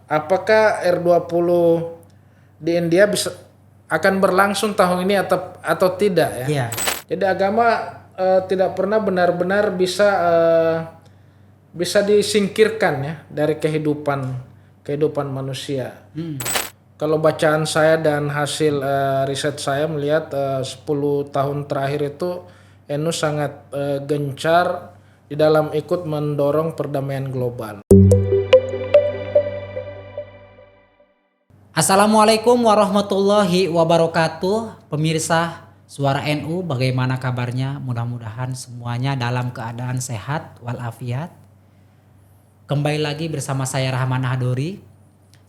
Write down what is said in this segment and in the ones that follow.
apakah R20 di India akan berlangsung tahun ini atau tidak ya? Iya. Jadi agama tidak pernah benar-benar bisa disingkirkan ya dari kehidupan manusia. Kalau bacaan saya dan hasil riset saya melihat 10 tahun terakhir itu NU sangat gencar di dalam ikut mendorong perdamaian global. Assalamualaikum warahmatullahi wabarakatuh. Pemirsa Suara NU, bagaimana kabarnya? Mudah-mudahan semuanya dalam keadaan sehat walafiat. Kembali lagi bersama saya Rahman Hadori.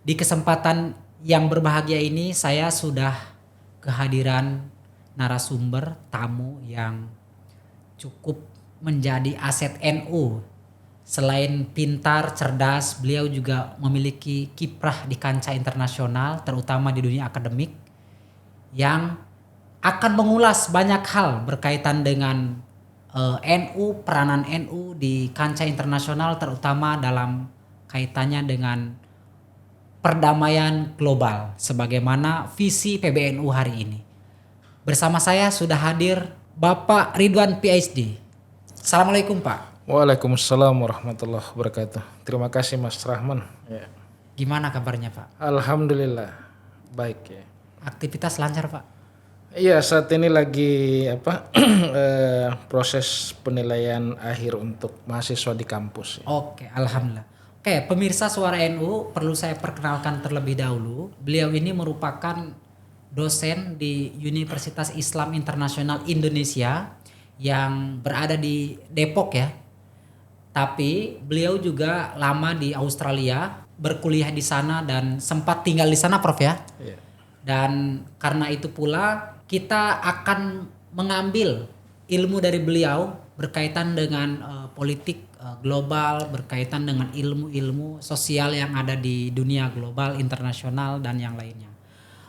Di kesempatan yang berbahagia ini saya sudah kehadiran narasumber tamu yang cukup menjadi aset NU. Selain pintar, cerdas, beliau juga memiliki kiprah di kancah internasional, terutama di dunia akademik, yang akan mengulas banyak hal berkaitan dengan NU, peranan NU di kancah internasional, terutama dalam kaitannya dengan perdamaian global, sebagaimana visi PBNU hari ini. Bersama saya sudah hadir Bapak Ridwan PhD. Assalamualaikum Pak. Waalaikumsalam warahmatullahi wabarakatuh. Terima kasih Mas Rahman. Ya. Gimana kabarnya Pak? Alhamdulillah baik ya. Aktivitas lancar Pak? Iya, saat ini lagi proses penilaian akhir untuk mahasiswa di kampus. Ya. Oke, alhamdulillah. Oke, pemirsa Suara NU, perlu saya perkenalkan terlebih dahulu. Beliau ini merupakan dosen di Universitas Islam Internasional Indonesia yang berada di Depok ya. Tapi beliau juga lama di Australia, berkuliah di sana dan sempat tinggal di sana Prof ya. Iya. Dan karena itu pula kita akan mengambil ilmu dari beliau berkaitan dengan politik global, berkaitan dengan ilmu-ilmu sosial yang ada di dunia global, internasional dan yang lainnya.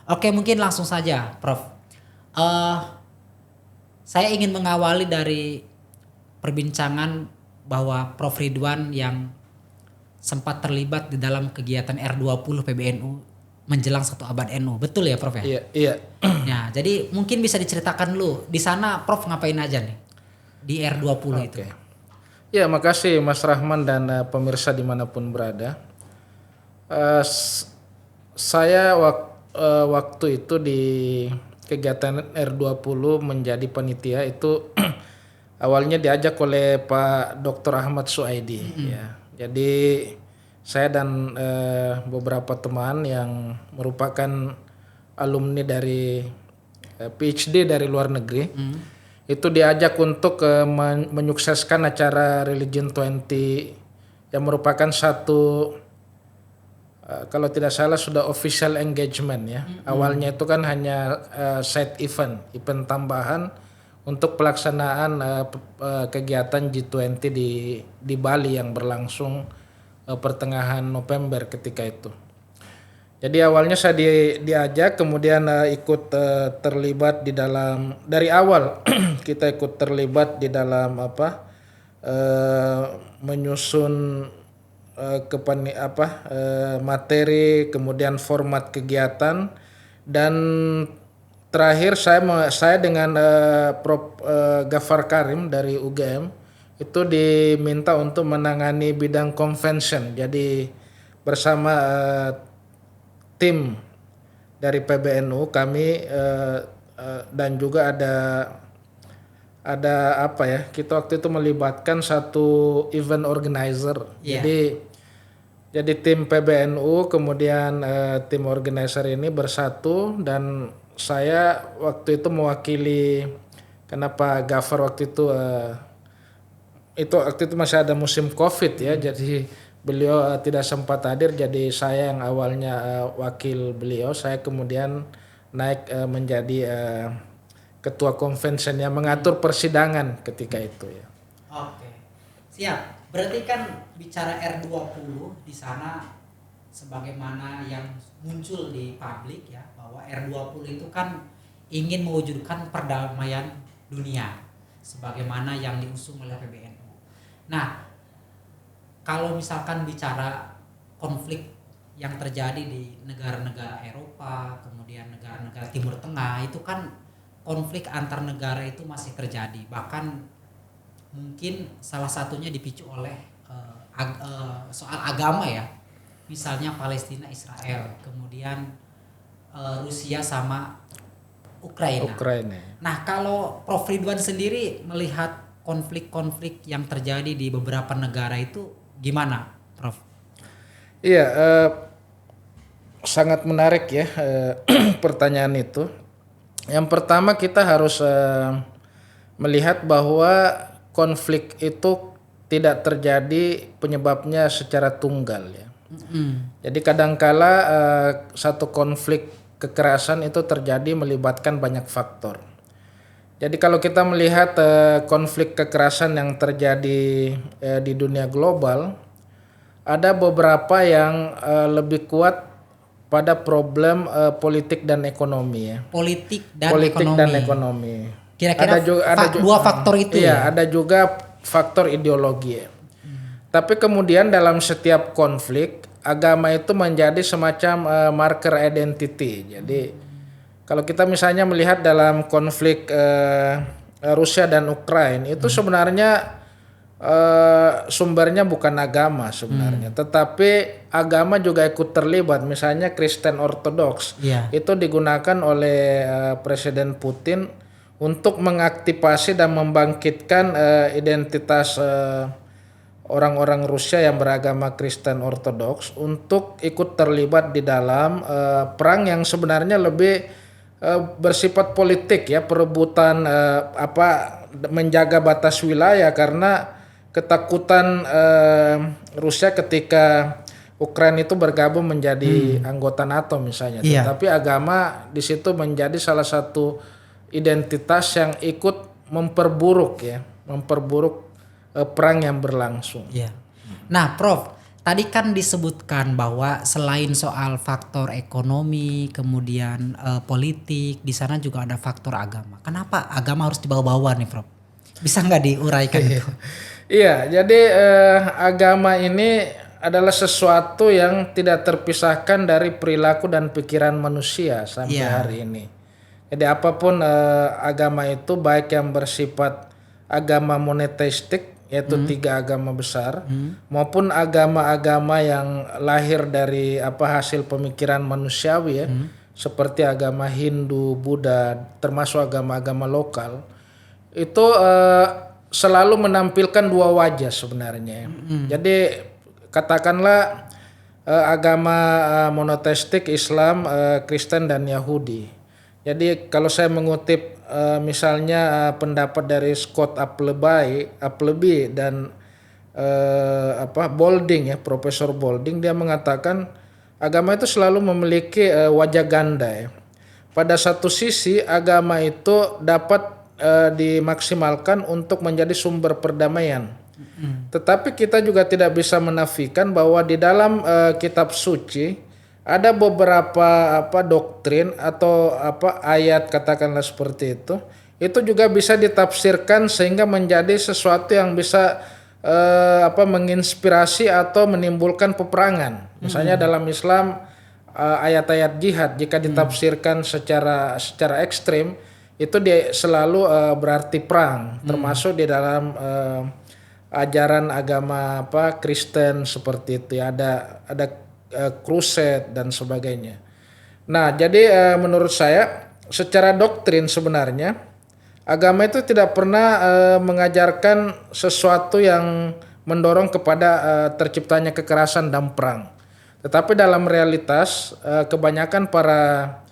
Oke, mungkin langsung saja Prof. Saya ingin mengawali dari perbincangan bahwa Prof Ridwan yang sempat terlibat di dalam kegiatan R20 PBNU menjelang 1 abad NU. Betul ya Prof ya? Iya, iya. Ya, jadi mungkin bisa diceritakan dulu di sana Prof ngapain aja nih di R20 itu. Oke. Ya, makasih Mas Rahman dan pemirsa dimanapun berada. Saya waktu itu di kegiatan R20 menjadi panitia itu awalnya diajak oleh Pak Dr. Ahmad Suaidi. Ya. Jadi saya dan beberapa teman yang merupakan alumni dari PhD dari luar negeri itu diajak untuk menyukseskan acara Religion 20 yang merupakan satu kalau tidak salah sudah official engagement ya. Awalnya itu kan hanya side event tambahan untuk pelaksanaan kegiatan G20 di Bali yang berlangsung pertengahan November ketika itu. Jadi awalnya saya diajak, kemudian ikut terlibat di dalam dari awal kita ikut terlibat di dalam menyusun materi, kemudian format kegiatan, dan terakhir saya dengan Prof Ghaffar Karim dari UGM itu diminta untuk menangani bidang convention. Jadi bersama tim dari PBNU kami dan juga ada kita waktu itu melibatkan satu event organizer. Jadi tim PBNU kemudian tim organizer ini bersatu dan saya waktu itu mewakili, kenapa Ghaffar waktu itu waktu itu masih ada musim COVID ya, jadi beliau tidak sempat hadir, jadi saya yang awalnya wakil beliau, saya kemudian naik menjadi ketua convention yang mengatur persidangan ketika itu ya. Oke. Siap. Berarti kan bicara R20 di sana sebagaimana yang muncul di publik ya, bahwa R20 itu kan ingin mewujudkan perdamaian dunia sebagaimana yang diusung oleh PBNU. Nah, kalau misalkan bicara konflik yang terjadi di negara-negara Eropa, kemudian negara-negara Timur Tengah itu kan konflik antar negara itu masih terjadi. Bahkan mungkin salah satunya dipicu oleh soal agama ya. Misalnya Palestina Israel, kemudian Rusia sama Ukraina. Nah, kalau Prof Ridwan sendiri melihat konflik-konflik yang terjadi di beberapa negara itu gimana, Prof? Iya, sangat menarik ya pertanyaan itu. Yang pertama kita harus melihat bahwa konflik itu tidak terjadi penyebabnya secara tunggal ya. Jadi kadangkala satu konflik kekerasan itu terjadi melibatkan banyak faktor. Jadi kalau kita melihat konflik kekerasan yang terjadi di dunia global, ada beberapa yang lebih kuat pada problem politik dan ekonomi ya. Politik dan ekonomi. Kira-kira ada dua faktor itu ya. Ada juga faktor ideologi ya. Tapi kemudian dalam setiap konflik, agama itu menjadi semacam marker identity. Jadi kalau kita misalnya melihat dalam konflik Rusia dan Ukraina itu sebenarnya sumbernya bukan agama sebenarnya, tetapi agama juga ikut terlibat. Misalnya Kristen Ortodoks itu digunakan oleh Presiden Putin untuk mengaktifasi dan membangkitkan identitas orang-orang Rusia yang beragama Kristen Ortodoks untuk ikut terlibat di dalam perang yang sebenarnya lebih bersifat politik ya, perebutan menjaga batas wilayah karena ketakutan Rusia ketika Ukraina itu bergabung menjadi anggota NATO misalnya. Tapi agama di situ menjadi salah satu identitas yang ikut memperburuk perang yang berlangsung. Nah, Prof, tadi kan disebutkan bahwa selain soal faktor ekonomi, kemudian politik, di sana juga ada faktor agama. Kenapa agama harus dibawa-bawa nih, Prof? Bisa nggak diuraikan itu? Iya, jadi agama ini adalah sesuatu yang tidak terpisahkan dari perilaku dan pikiran manusia sampai hari ini. Jadi apapun agama itu, baik yang bersifat agama monoteistik yaitu 3 agama besar, maupun agama-agama yang lahir dari hasil pemikiran manusiawi ya, seperti agama Hindu, Buddha, termasuk agama-agama lokal, itu selalu menampilkan 2 wajah sebenarnya. Jadi katakanlah agama monoteistik Islam, Kristen dan Yahudi. Jadi kalau saya mengutip misalnya pendapat dari Scott Appleby dan Boulding ya, Profesor Boulding, dia mengatakan agama itu selalu memiliki wajah ganda ya. Pada satu sisi agama itu dapat dimaksimalkan untuk menjadi sumber perdamaian. Tetapi kita juga tidak bisa menafikan bahwa di dalam kitab suci ada beberapa doktrin atau ayat, katakanlah seperti itu juga bisa ditafsirkan sehingga menjadi sesuatu yang bisa menginspirasi atau menimbulkan peperangan. Misalnya dalam Islam ayat-ayat jihad jika ditafsirkan secara ekstrim itu dia selalu berarti perang, termasuk di dalam ajaran agama Kristen seperti itu ya, ada crusade dan sebagainya. Nah, jadi menurut saya secara doktrin sebenarnya agama itu tidak pernah mengajarkan sesuatu yang mendorong kepada terciptanya kekerasan dan perang. Tetapi dalam realitas kebanyakan para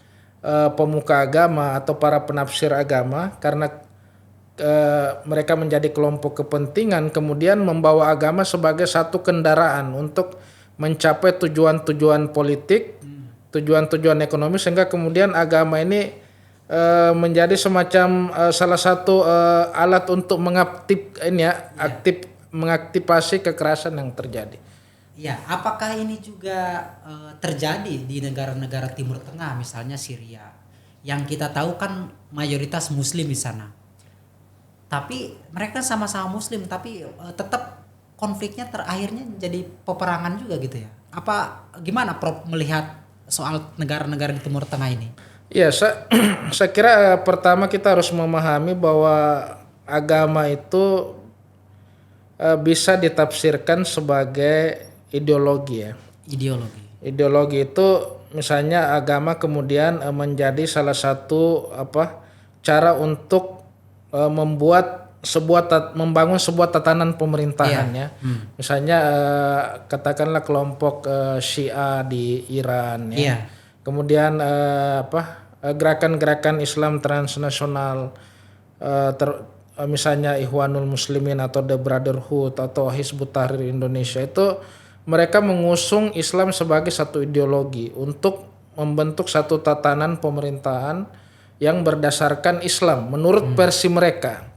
pemuka agama atau para penafsir agama, karena mereka menjadi kelompok kepentingan, kemudian membawa agama sebagai satu kendaraan untuk mencapai tujuan-tujuan politik, tujuan-tujuan ekonomi, sehingga kemudian agama ini menjadi semacam salah satu alat untuk mengaktifasi kekerasan yang terjadi. Ya, apakah ini juga terjadi di negara-negara Timur Tengah, misalnya Syria, yang kita tahu kan mayoritas Muslim di sana. Tapi mereka sama-sama Muslim, tapi tetap konfliknya terakhirnya jadi peperangan juga gitu ya. Gimana Prof melihat soal negara-negara di Timur Tengah ini? Ya, saya kira pertama kita harus memahami bahwa agama itu bisa ditafsirkan sebagai ideologi ya. Ideologi itu misalnya agama kemudian menjadi salah satu cara untuk membangun sebuah tatanan pemerintahan ya. Misalnya katakanlah kelompok Syiah di Iran ya. Kemudian gerakan-gerakan Islam transnasional misalnya Ikhwanul Muslimin atau The Brotherhood atau Hizbut Tahrir Indonesia, itu mereka mengusung Islam sebagai satu ideologi untuk membentuk satu tatanan pemerintahan yang berdasarkan Islam menurut versi mereka.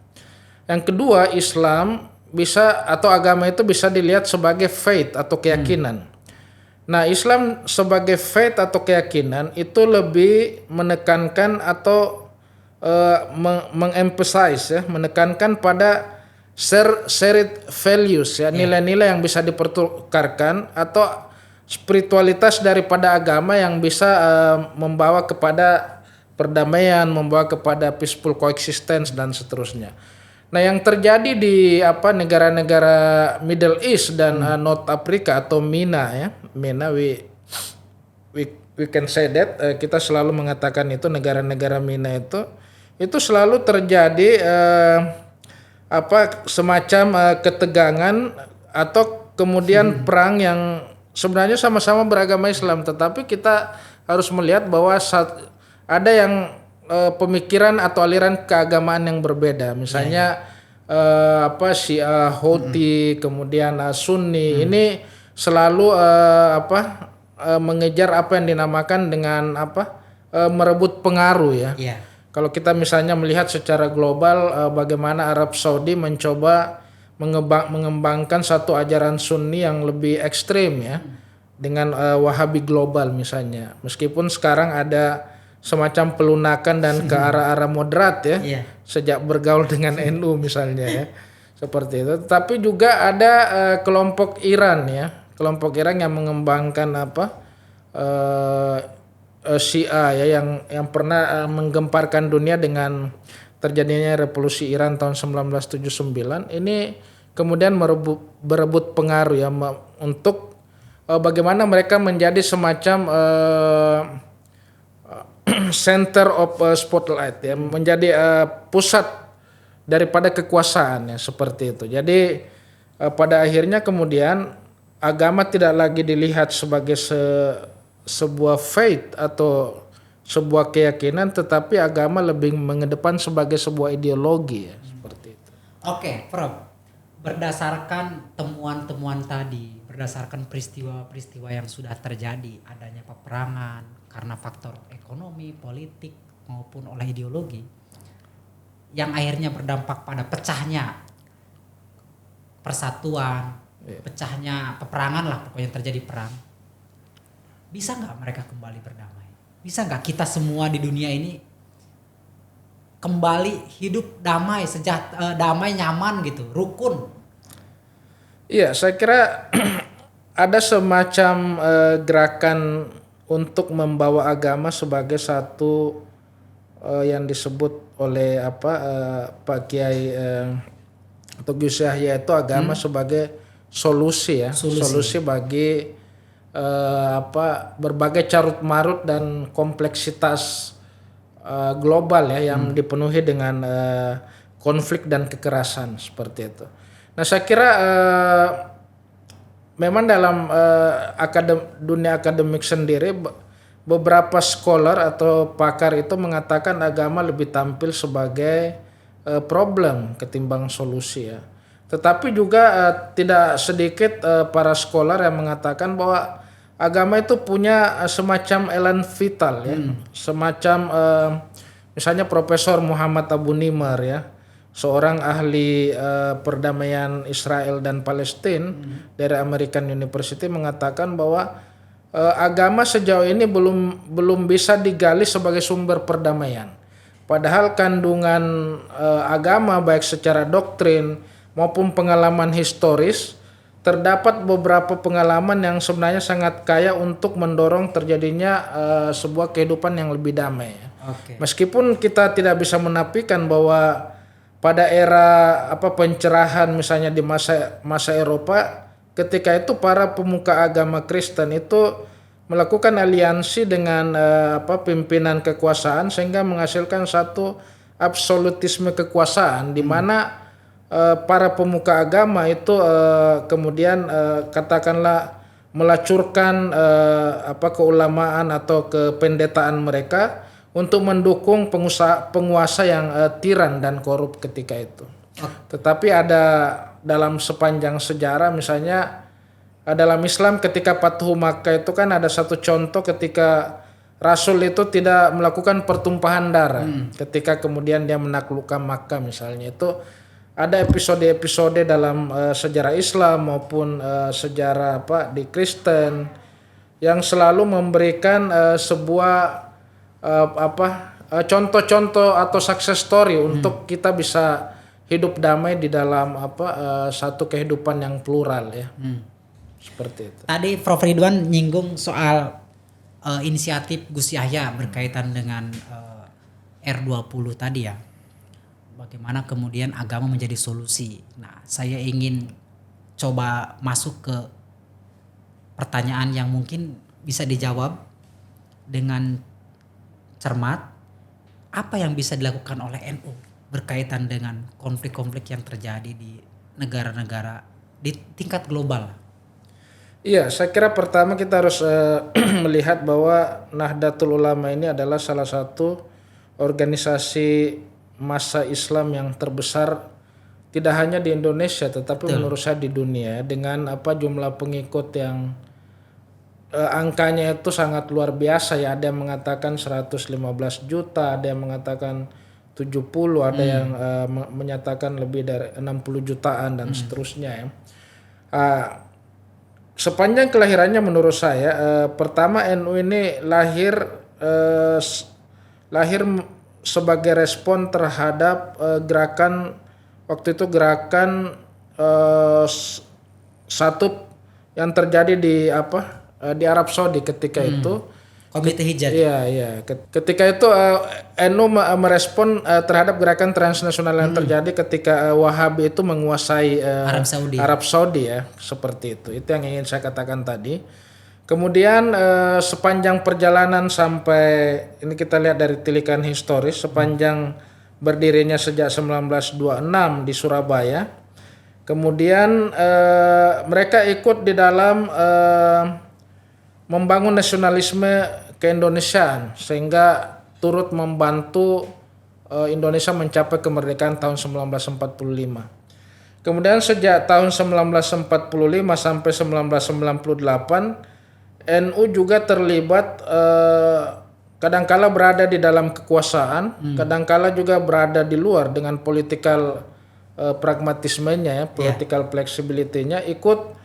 Yang kedua, Islam bisa atau agama itu bisa dilihat sebagai faith atau keyakinan. Nah, Islam sebagai faith atau keyakinan itu lebih menekankan atau mengemphasize ya, menekankan pada shared values ya, nilai-nilai yang bisa dipertukarkan atau spiritualitas daripada agama yang bisa membawa kepada perdamaian, membawa kepada peaceful coexistence dan seterusnya. Nah, yang terjadi di negara-negara Middle East dan North Africa atau MENA ya, MENA we can say that kita selalu mengatakan itu negara-negara MENA itu selalu terjadi semacam ketegangan atau kemudian perang yang sebenarnya sama-sama beragama Islam, tetapi kita harus melihat bahwa ada yang pemikiran atau aliran keagamaan yang berbeda, misalnya Syiah, Houthi, kemudian Sunni ini selalu mengejar apa yang dinamakan dengan merebut pengaruh ya. Kalau kita misalnya melihat secara global bagaimana Arab Saudi mencoba mengembangkan satu ajaran Sunni yang lebih ekstrim ya, dengan Wahabi global misalnya, meskipun sekarang ada semacam pelunakan dan ke arah-arah moderat ya, sejak bergaul dengan NU misalnya ya, seperti itu. Tapi juga ada kelompok Iran ya, kelompok Iran yang mengembangkan Syiah ya, yang pernah menggemparkan dunia dengan terjadinya revolusi Iran tahun 1979. Ini kemudian berebut pengaruh ya untuk bagaimana mereka menjadi semacam center of spotlight ya, menjadi pusat daripada kekuasaan ya, seperti itu. Jadi pada akhirnya kemudian agama tidak lagi dilihat sebagai sebuah faith atau sebuah keyakinan, tetapi agama lebih mengedepan sebagai sebuah ideologi ya, seperti itu. Oke, Prof. Berdasarkan temuan-temuan tadi, berdasarkan peristiwa-peristiwa yang sudah terjadi, adanya peperangan karena faktor ekonomi, politik maupun oleh ideologi yang akhirnya berdampak pada pecahnya persatuan, pecahnya peperangan lah, pokoknya terjadi perang. Bisa nggak mereka kembali berdamai? Bisa nggak kita semua di dunia ini kembali hidup damai, damai, nyaman gitu, rukun? Iya, saya kira ada semacam gerakan untuk membawa agama sebagai satu yang disebut oleh Pak Kiai atau Gus Yahya itu agama sebagai solusi ya, solusi bagi berbagai carut marut dan kompleksitas global ya, yang dipenuhi dengan konflik dan kekerasan seperti itu. Nah, saya kira memang dalam dunia akademik sendiri beberapa scholar atau pakar itu mengatakan agama lebih tampil sebagai problem ketimbang solusi ya. Tetapi juga tidak sedikit para scholar yang mengatakan bahwa agama itu punya semacam elan vital ya, semacam misalnya Profesor Muhammad Abu Nimar ya, seorang ahli perdamaian Israel dan Palestina dari American University, mengatakan bahwa agama sejauh ini belum bisa digali sebagai sumber perdamaian. Padahal kandungan agama baik secara doktrin maupun pengalaman historis terdapat beberapa pengalaman yang sebenarnya sangat kaya untuk mendorong terjadinya sebuah kehidupan yang lebih damai. Oke. Meskipun kita tidak bisa menafikan bahwa pada era pencerahan misalnya di masa Eropa, ketika itu para pemuka agama Kristen itu melakukan aliansi dengan pimpinan kekuasaan sehingga menghasilkan satu absolutisme kekuasaan di mana para pemuka agama itu kemudian katakanlah melacurkan keulamaan atau kependetaan mereka untuk mendukung penguasa yang tiran dan korup ketika itu. Tetapi ada dalam sepanjang sejarah misalnya dalam Islam ketika Fathu Makkah itu kan ada satu contoh ketika Rasul itu tidak melakukan pertumpahan darah ketika kemudian dia menaklukkan Makkah misalnya. Itu ada episode-episode dalam sejarah Islam maupun sejarah di Kristen yang selalu memberikan sebuah contoh-contoh atau success story untuk kita bisa hidup damai di dalam satu kehidupan yang plural ya. Seperti itu. Tadi Prof Ridwan nyinggung soal inisiatif Gus Yahya berkaitan dengan R20 tadi ya. Bagaimana kemudian agama menjadi solusi. Nah, saya ingin coba masuk ke pertanyaan yang mungkin bisa dijawab dengan cermat. Apa yang bisa dilakukan oleh NU berkaitan dengan konflik-konflik yang terjadi di negara-negara di tingkat global? Iya, saya kira pertama kita harus melihat bahwa Nahdlatul Ulama ini adalah salah satu organisasi massa Islam yang terbesar tidak hanya di Indonesia tetapi menurut saya di dunia dengan jumlah pengikut yang angkanya itu sangat luar biasa ya. Ada yang mengatakan 115 juta, ada yang mengatakan 70, ada yang menyatakan lebih dari 60 jutaan dan seterusnya ya. Sepanjang kelahirannya menurut saya pertama NU ini lahir sebagai respon terhadap gerakan waktu itu satu yang terjadi di Arab Saudi ketika itu. Komite Hijaz. Iya. Ketika itu NU merespon terhadap gerakan transnasional yang terjadi ketika Wahabi itu menguasai Arab Saudi ya, seperti itu. Itu yang ingin saya katakan tadi. Kemudian sepanjang perjalanan sampai ini kita lihat dari tilikan historis sepanjang berdirinya sejak 1926 di Surabaya. Kemudian mereka ikut di dalam membangun nasionalisme keindonesiaan sehingga turut membantu Indonesia mencapai kemerdekaan tahun 1945. Kemudian sejak tahun 1945 sampai 1998 NU juga terlibat kadangkala berada di dalam kekuasaan, kadangkala juga berada di luar dengan political pragmatismenya ya, political flexibility-nya, ikut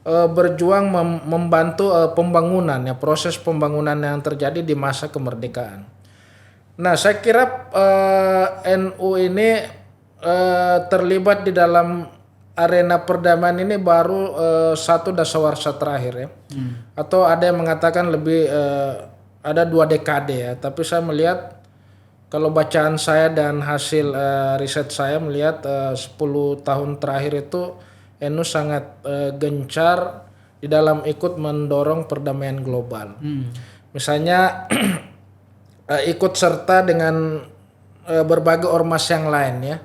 berjuang membantu pembangunan ya, proses pembangunan yang terjadi di masa kemerdekaan. Nah, saya kira NU ini terlibat di dalam arena perdamaian ini baru satu dasawarsa terakhir ya. Atau ada yang mengatakan lebih ada 2 dekade ya, tapi saya melihat kalau bacaan saya dan hasil riset saya melihat 10 tahun terakhir itu NU sangat gencar di dalam ikut mendorong perdamaian global. Misalnya ikut serta dengan berbagai ormas yang lain ya,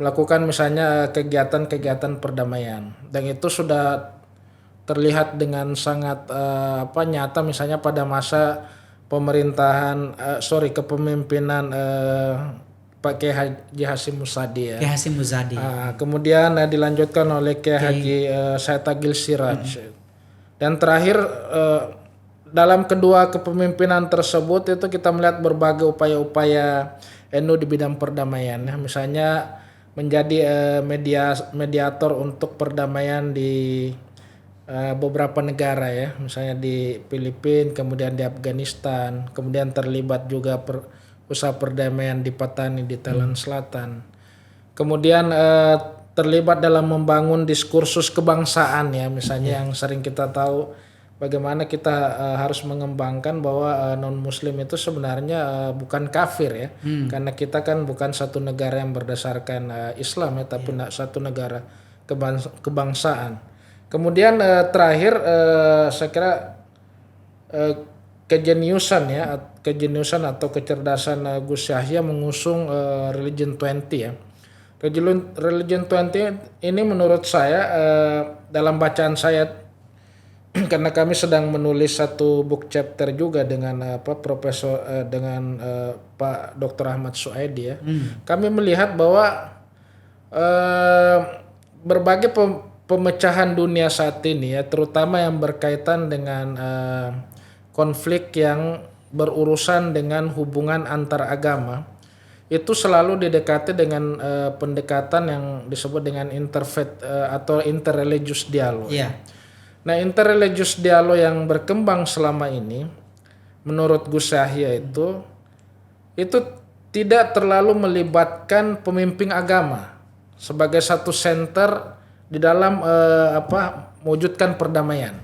melakukan misalnya kegiatan-kegiatan perdamaian, dan itu sudah terlihat dengan sangat nyata misalnya pada masa kepemimpinan Pak Kiai Haji Hasyim Muzadi ya. Kiai Hasyim Muzadi. Kemudian dilanjutkan oleh Kiai Haji Said Agil Siraj. Dan terakhir dalam kedua kepemimpinan tersebut itu kita melihat berbagai upaya-upaya NU di bidang perdamaian ya. Misalnya menjadi mediator untuk perdamaian di beberapa negara ya. Misalnya di Filipina, kemudian di Afghanistan, kemudian terlibat juga usaha perdamaian di Patani di Thailand Selatan. Kemudian terlibat dalam membangun diskursus kebangsaan ya, misalnya yang sering kita tahu bagaimana kita harus mengembangkan bahwa non muslim itu sebenarnya bukan kafir ya, karena kita kan bukan satu negara yang berdasarkan Islam ya, tapi satu negara kebangsaan. Kemudian terakhir saya kira kejeniusan atau kecerdasan Gus Yahya mengusung Religion 20 ya. Religion 20 ini menurut saya dalam bacaan saya karena kami sedang menulis satu book chapter juga dengan Pak Dr. Ahmad Suaidi ya. Kami melihat bahwa berbagai pemecahan dunia saat ini ya, terutama yang berkaitan dengan konflik yang berurusan dengan hubungan antar agama, itu selalu didekati dengan pendekatan yang disebut dengan interfaith atau interreligious dialog. Iya. Nah, interreligious dialog yang berkembang selama ini, menurut Gus Yahya itu tidak terlalu melibatkan pemimpin agama sebagai satu center di dalam mewujudkan perdamaian.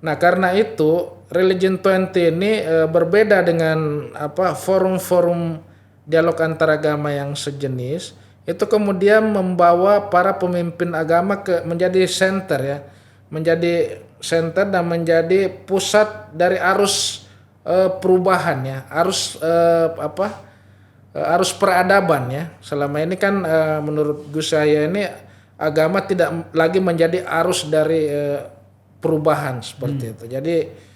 Nah, karena itu Religion 20 ini berbeda dengan forum-forum dialog antaragama yang sejenis, itu kemudian membawa para pemimpin agama menjadi center ya, menjadi center dan menjadi pusat dari arus perubahan ya, arus peradaban ya. Selama ini kan menurut Gus Yahya ini agama tidak lagi menjadi arus dari perubahan seperti itu. Jadi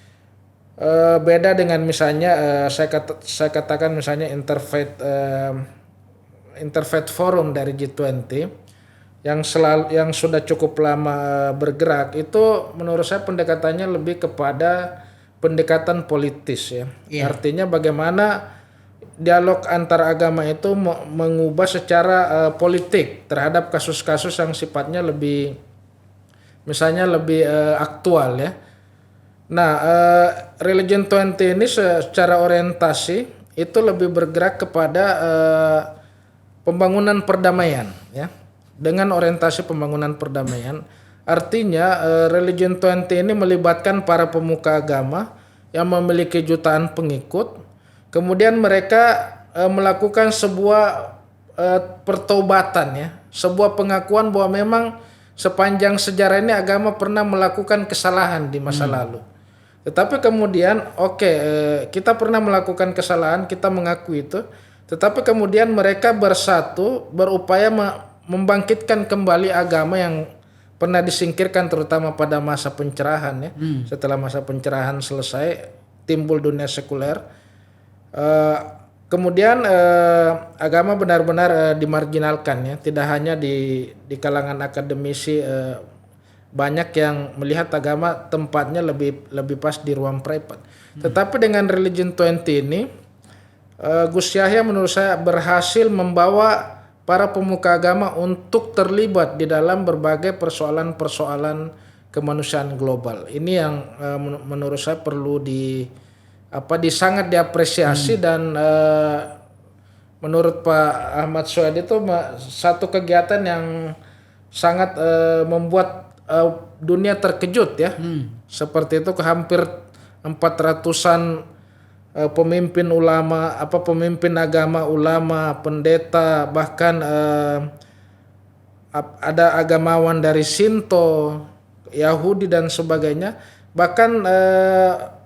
beda dengan misalnya saya katakan misalnya interfaith forum dari G20 yang sudah cukup lama bergerak, itu menurut saya pendekatannya lebih kepada pendekatan politis ya. Artinya bagaimana dialog antar agama itu mengubah secara politik terhadap kasus-kasus yang sifatnya lebih aktual ya. Nah, Religion 20 ini secara orientasi itu lebih bergerak kepada pembangunan perdamaian ya. Dengan orientasi pembangunan perdamaian, artinya Religion 20 ini melibatkan para pemuka agama yang memiliki jutaan pengikut. Kemudian mereka melakukan sebuah pertobatan ya, sebuah pengakuan bahwa memang sepanjang sejarah ini agama pernah melakukan kesalahan di masa lalu. Tetapi kemudian kita pernah melakukan kesalahan, kita mengakui itu. Tetapi kemudian mereka bersatu, berupaya membangkitkan kembali agama yang pernah disingkirkan terutama pada masa pencerahan ya. Setelah masa pencerahan selesai, timbul dunia sekuler. Kemudian agama benar-benar dimarginalkan ya, tidak hanya di kalangan akademisi, banyak yang melihat agama tempatnya lebih pas di ruang privat. Tetapi dengan Religion 20 ini Gus Yahya menurut saya berhasil membawa para pemuka agama untuk terlibat di dalam berbagai persoalan-persoalan kemanusiaan global. Ini yang menurut saya perlu sangat diapresiasi dan menurut Pak Ahmad Suaidi itu satu kegiatan yang sangat membuat dunia terkejut ya. Seperti itu, hampir 400-an pemimpin ulama, pemimpin agama, ulama, pendeta, bahkan ada agamawan dari Shinto, Yahudi dan sebagainya. Bahkan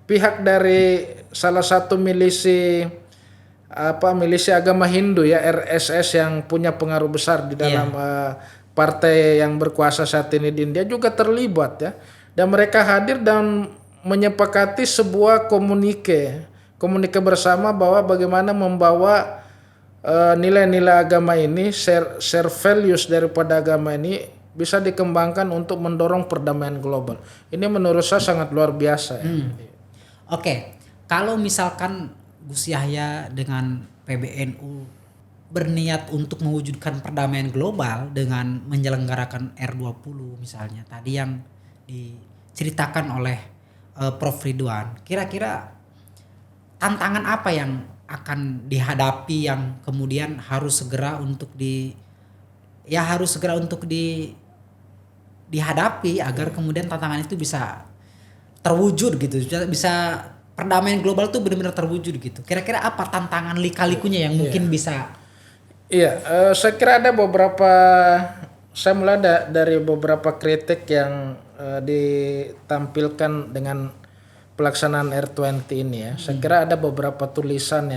pihak dari salah satu milisi agama Hindu ya, RSS, yang punya pengaruh besar di dalam partai yang berkuasa saat ini di India juga terlibat ya. Dan mereka hadir dan menyepakati sebuah komunike bersama bahwa bagaimana membawa nilai-nilai agama ini, share values daripada agama ini bisa dikembangkan untuk mendorong perdamaian global. Ini menurut saya sangat luar biasa ya. Oke, kalau misalkan Gus Yahya dengan PBNU berniat untuk mewujudkan perdamaian global dengan menyelenggarakan R20 misalnya, tadi yang diceritakan oleh Prof. Ridwan, kira-kira tantangan apa yang akan dihadapi yang kemudian harus segera untuk ya harus segera untuk dihadapi agar kemudian tantangan itu bisa terwujud gitu, bisa perdamaian global tuh benar-benar terwujud gitu. Kira-kira apa tantangan lika-likunya yang mungkin bisa? Iya, saya kira ada beberapa, saya mulai dari beberapa kritik yang ditampilkan dengan pelaksanaan R20 ini ya. Saya kira ada beberapa tulisan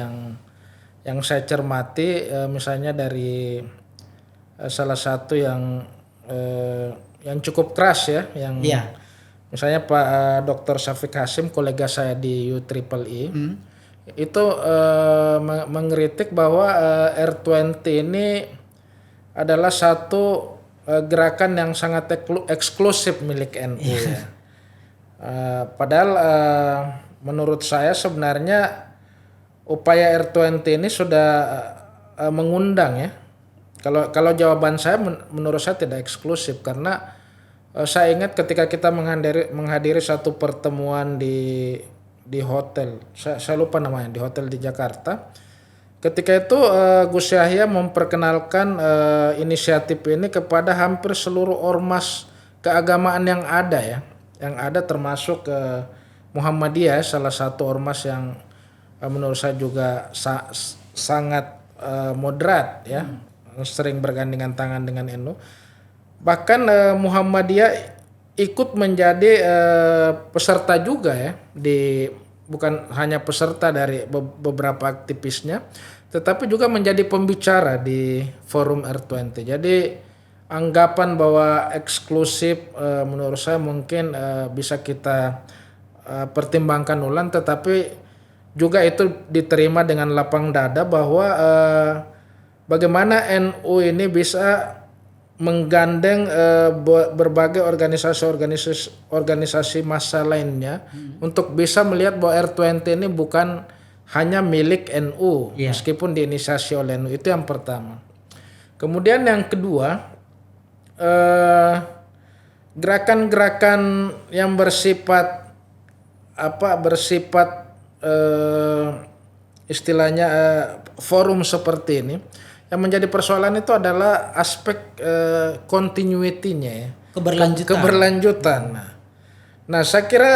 yang saya cermati, misalnya dari salah satu yang cukup keras ya, yang misalnya Pak Dr. Syafiq Hasyim, kolega saya di UIII, itu mengkritik bahwa R20 ini adalah satu gerakan yang sangat eksklusif milik NU ya. Padahal menurut saya sebenarnya upaya R20 ini sudah mengundang ya. Kalau jawaban saya menurut saya tidak eksklusif, karena saya ingat ketika kita menghadiri satu pertemuan di hotel, saya lupa namanya, di hotel di Jakarta. Ketika itu Gus Yahya memperkenalkan inisiatif ini kepada hampir seluruh ormas keagamaan yang ada ya, yang ada termasuk Muhammadiyah, salah satu ormas yang menurut saya juga sangat moderat ya, sering bergandengan tangan dengan NU. Bahkan Muhammadiyah ikut menjadi peserta juga ya, bukan hanya peserta dari beberapa aktivisnya, tetapi juga menjadi pembicara di forum R20. Jadi anggapan bahwa eksklusif menurut saya mungkin bisa kita pertimbangkan ulang, tetapi juga itu diterima dengan lapang dada bahwa bagaimana NU ini bisa menggandeng berbagai organisasi massa lainnya untuk bisa melihat bahwa R20 ini bukan hanya milik NU, meskipun diinisiasi oleh NU. Itu yang pertama. Kemudian yang kedua, gerakan-gerakan yang bersifat istilahnya forum seperti ini, yang menjadi persoalan itu adalah aspek continuity-nya ya, keberlanjutan. Nah, saya kira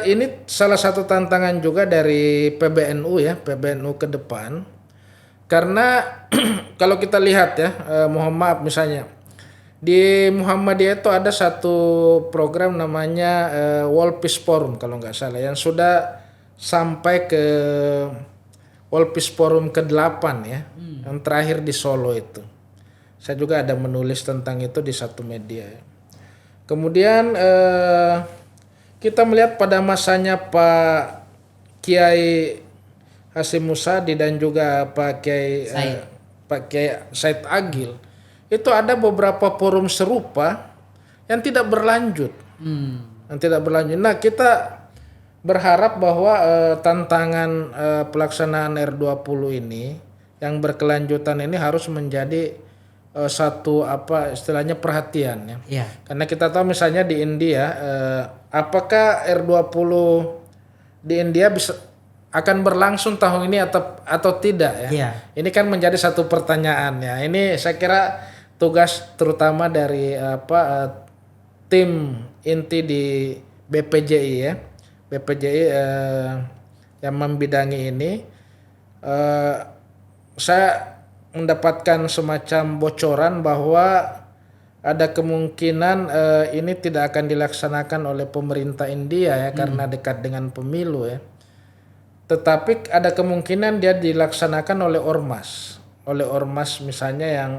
ini salah satu tantangan juga dari PBNU ya, PBNU ke depan, karena kalau kita lihat ya, mohon maaf misalnya di Muhammadiyah itu ada satu program namanya World Peace Forum kalau nggak salah, yang sudah sampai ke World Peace Forum ke-8 ya, yang terakhir di Solo itu. Saya juga ada menulis tentang itu di satu media ya. Kemudian kita melihat pada masanya Pak Kiai Hasyim Musadi dan juga Pak Kiai Said Agil, itu ada beberapa forum serupa yang tidak berlanjut. Nah, kita berharap bahwa tantangan pelaksanaan R20 ini yang berkelanjutan ini harus menjadi satu istilahnya perhatian ya. Karena kita tahu misalnya di India, apakah R20 di India akan berlangsung tahun ini atau tidak ya? Ini kan menjadi satu pertanyaan ya. Ini saya kira tugas terutama dari tim inti di BPJI ya. BPJI yang membidangi ini, saya mendapatkan semacam bocoran bahwa ada kemungkinan ini tidak akan dilaksanakan oleh pemerintah India ya, karena dekat dengan pemilu ya. Tetapi ada kemungkinan dia dilaksanakan oleh ormas misalnya yang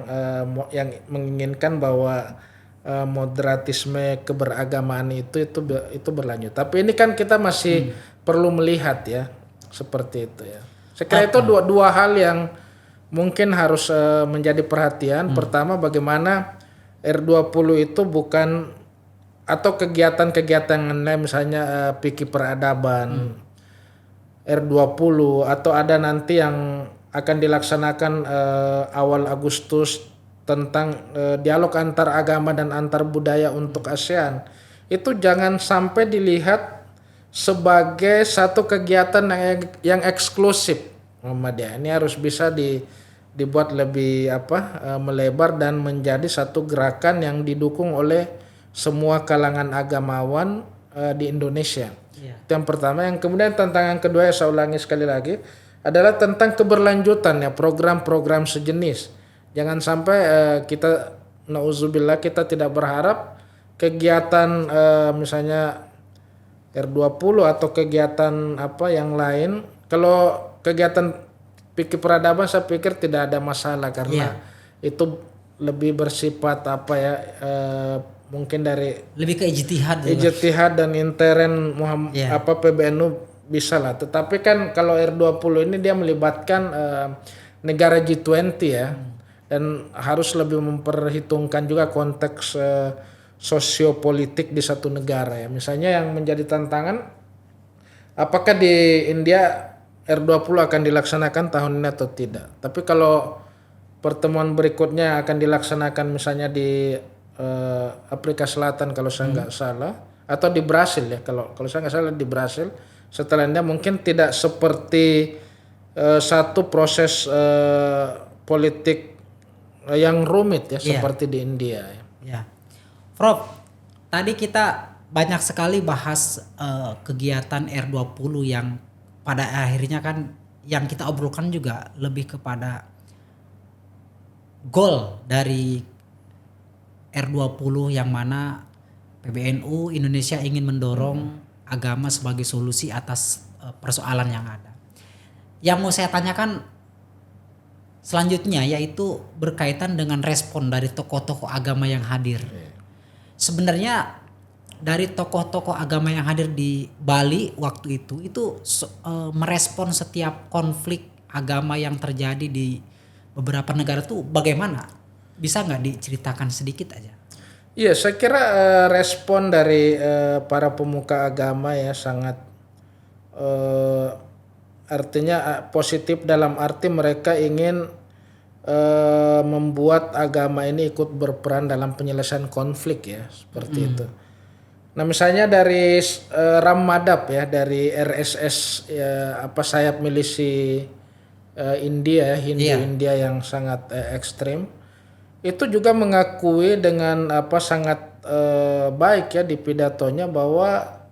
menginginkan bahwa moderatisme keberagamaan itu berlanjut. Tapi ini kan kita masih perlu melihat ya, seperti itu ya. Saya kira itu dua hal yang mungkin harus menjadi perhatian. Pertama, bagaimana R20 itu bukan, atau kegiatan-kegiatan misalnya pikir peradaban R20, atau ada nanti yang akan dilaksanakan awal Agustus tentang dialog antar agama dan antar budaya untuk ASEAN, itu jangan sampai dilihat sebagai satu kegiatan yang eksklusif Muhammadiyah. Ini harus bisa dibuat lebih melebar dan menjadi satu gerakan yang didukung oleh semua kalangan agamawan di Indonesia. Iya. Itu yang pertama. Yang kemudian tantangan kedua, saya ulangi sekali lagi, adalah tentang keberlanjutan ya program-program sejenis. Jangan sampai kita nauzubillah kita tidak berharap kegiatan misalnya R20 atau kegiatan yang lain. Kalau kegiatan fikih peradaban saya pikir tidak ada masalah karena itu lebih bersifat mungkin dari Lebih ke ijtihad. ijtihad dan intern PBNU bisa lah. Tetapi kan kalau R20 ini dia melibatkan negara G20 ya, dan harus lebih memperhitungkan juga konteks sosiopolitik di satu negara ya. Misalnya yang menjadi tantangan, apakah di India R20 akan dilaksanakan tahun ini atau tidak. Tapi kalau pertemuan berikutnya akan dilaksanakan misalnya di Afrika Selatan kalau saya nggak salah, atau di Brasil ya, kalau saya nggak salah di Brasil, setelahnya mungkin tidak seperti satu proses politik yang rumit ya seperti di India ya. Ya. Prof, tadi kita banyak sekali bahas kegiatan R20 yang pada akhirnya kan yang kita obrolkan juga lebih kepada goal dari R20 yang mana PBNU Indonesia ingin mendorong agama sebagai solusi atas persoalan yang ada. Yang mau saya tanyakan selanjutnya yaitu berkaitan dengan respon dari tokoh-tokoh agama yang hadir. Sebenarnya dari tokoh-tokoh agama yang hadir di Bali waktu itu merespon setiap konflik agama yang terjadi di beberapa negara itu bagaimana? Bisa nggak diceritakan sedikit aja? Iya, saya kira respon dari para pemuka agama ya sangat artinya positif, dalam arti mereka ingin membuat agama ini ikut berperan dalam penyelesaian konflik ya, seperti itu. Nah misalnya dari Ramadab ya, dari RSS sayap milisi India, Hindu India yang sangat ekstrim, itu juga mengakui dengan sangat baik ya di pidatonya bahwa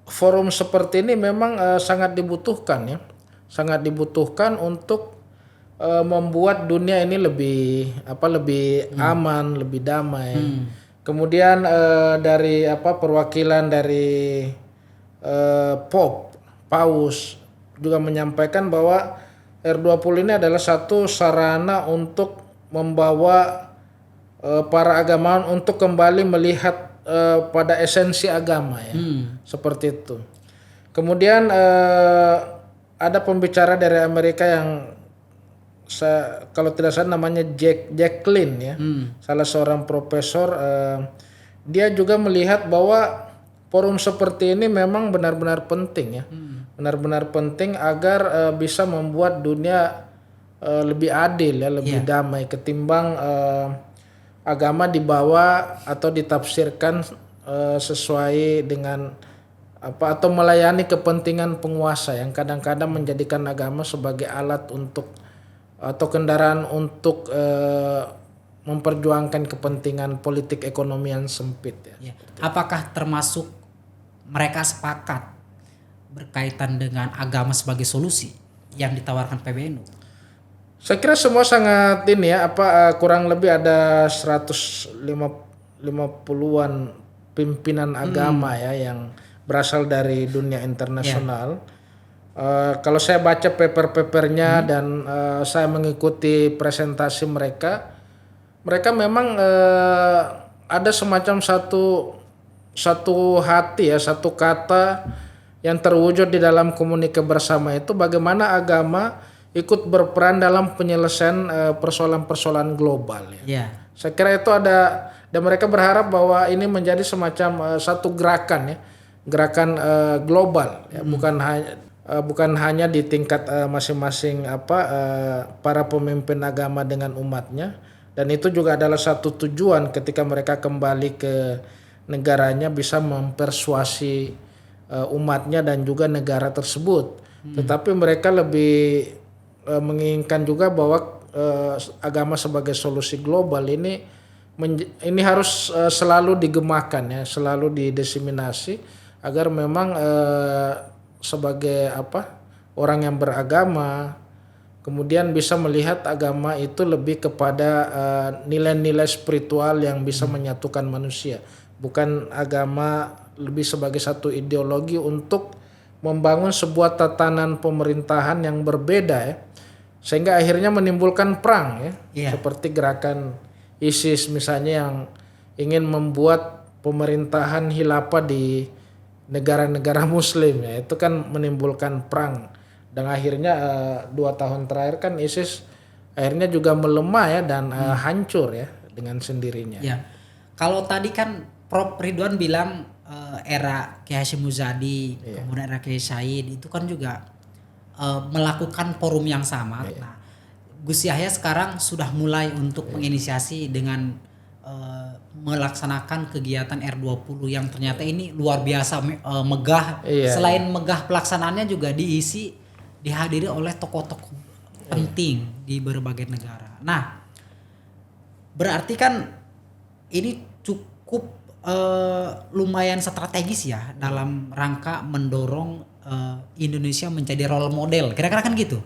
forum seperti ini memang sangat dibutuhkan ya, sangat dibutuhkan untuk membuat dunia ini lebih aman, lebih damai. Kemudian dari perwakilan dari Paus juga menyampaikan bahwa R20 ini adalah satu sarana untuk membawa para agamawan untuk kembali melihat pada esensi agama ya, seperti itu. Kemudian ada pembicara dari Amerika yang kalau tidak salah namanya Jacqueline ya, salah seorang profesor, dia juga melihat bahwa forum seperti ini memang benar-benar penting ya, benar-benar penting agar bisa membuat dunia lebih adil ya, lebih damai ketimbang agama dibawa atau ditafsirkan sesuai dengan atau melayani kepentingan penguasa yang kadang-kadang menjadikan agama sebagai alat untuk atau kendaraan untuk memperjuangkan kepentingan politik ekonomi yang sempit ya. Apakah termasuk mereka sepakat berkaitan dengan agama sebagai solusi yang ditawarkan PBNU? Saya kira semua sangat ini ya, kurang lebih ada 150-an pimpinan agama ya yang berasal dari dunia internasional. Kalau saya baca paper-papernya dan saya mengikuti presentasi mereka memang ada semacam satu hati ya, satu kata yang terwujud di dalam komunikasi bersama itu, bagaimana agama ikut berperan dalam penyelesaian persoalan-persoalan global ya. Saya kira itu ada, dan mereka berharap bahwa ini menjadi semacam satu gerakan ya, gerakan global ya, bukan hanya di tingkat masing-masing para pemimpin agama dengan umatnya, dan itu juga adalah satu tujuan ketika mereka kembali ke negaranya bisa mempersuasi umatnya dan juga negara tersebut. Tetapi mereka lebih menginginkan juga bahwa agama sebagai solusi global ini harus selalu digemakan ya, selalu didesiminasi agar memang sebagai orang yang beragama kemudian bisa melihat agama itu lebih kepada nilai-nilai spiritual yang bisa menyatukan manusia, bukan agama lebih sebagai satu ideologi untuk membangun sebuah tatanan pemerintahan yang berbeda ya, sehingga akhirnya menimbulkan perang ya. Seperti gerakan ISIS misalnya yang ingin membuat pemerintahan khilafah di negara-negara muslim ya, itu kan menimbulkan perang dan akhirnya 2 tahun terakhir kan ISIS akhirnya juga melemah ya dan hancur ya dengan sendirinya. Ya. Kalau tadi kan Prof Ridwan bilang era Kiai Hasyim Muzadi, kemudian era Kiai Said itu kan juga melakukan forum yang sama. Nah, Gus Yahya sekarang sudah mulai untuk menginisiasi dengan melaksanakan kegiatan R20 yang ternyata ini luar biasa megah. Selain megah pelaksanaannya juga dihadiri oleh tokoh-tokoh penting di berbagai negara. Nah, berarti kan ini cukup lumayan strategis ya dalam rangka mendorong Indonesia menjadi role model. Kira-kira kan gitu.